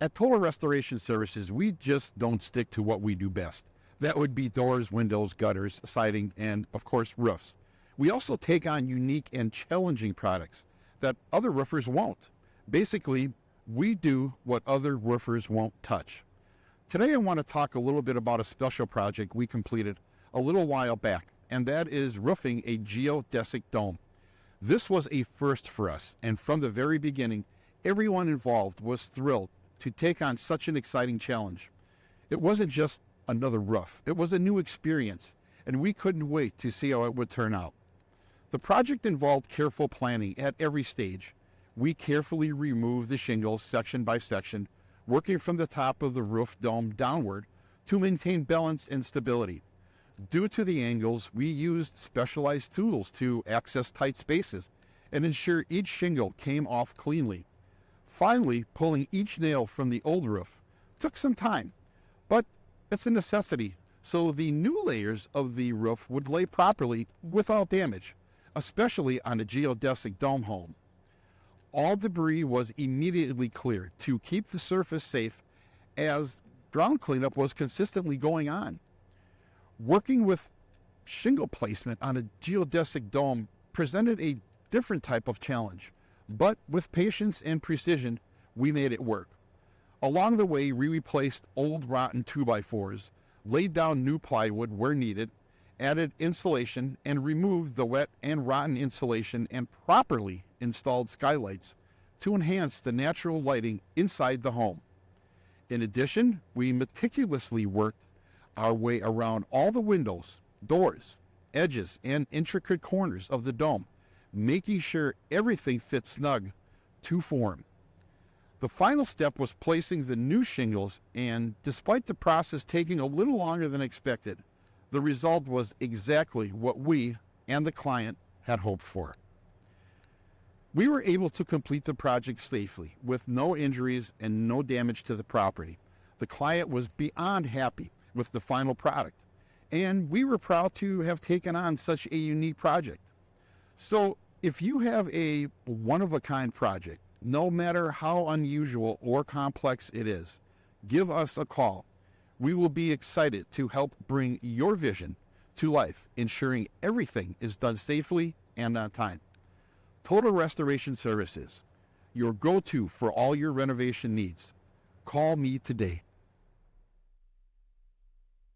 At Total Restoration Services, we just don't stick to what we do best. That would be doors, windows, gutters, siding, and of course, roofs. We also take on unique and challenging products that other roofers won't. Basically, we do what other roofers won't touch. Today, I want to talk a little bit about a special project we completed a little while back, and that is roofing a geodesic dome. This was a first for us, and from the very beginning, everyone involved was thrilled to take on such an exciting challenge. It wasn't just another roof, it was a new experience, and we couldn't wait to see how it would turn out. The project involved careful planning at every stage. We carefully removed the shingles section by section, working from the top of the roof dome downward to maintain balance and stability. Due to the angles, we used specialized tools to access tight spaces and ensure each shingle came off cleanly. Finally, pulling each nail from the old roof took some time, but it's a necessity so the new layers of the roof would lay properly without damage, especially on a geodesic dome home. All debris was immediately cleared to keep the surface safe as ground cleanup was consistently going on. Working with shingle placement on a geodesic dome presented a different type of challenge, but with patience and precision, we made it work. Along the way, we replaced old rotten 2x4s, laid down new plywood where needed, added insulation, and removed the wet and rotten insulation and properly installed skylights to enhance the natural lighting inside the home. In addition, we meticulously worked our way around all the windows, doors, edges, and intricate corners of the dome, making sure everything fit snug to form. The final step was placing the new shingles, and despite the process taking a little longer than expected, the result was exactly what we and the client had hoped for. We were able to complete the project safely with no injuries and no damage to the property. The client was beyond happy with the final product, and we were proud to have taken on such a unique project. So if you have a one-of-a-kind project, no matter how unusual or complex it is, give us a call. We will be excited to help bring your vision to life, ensuring everything is done safely and on time. Total Restoration Services, your go-to for all your renovation needs. Call me today.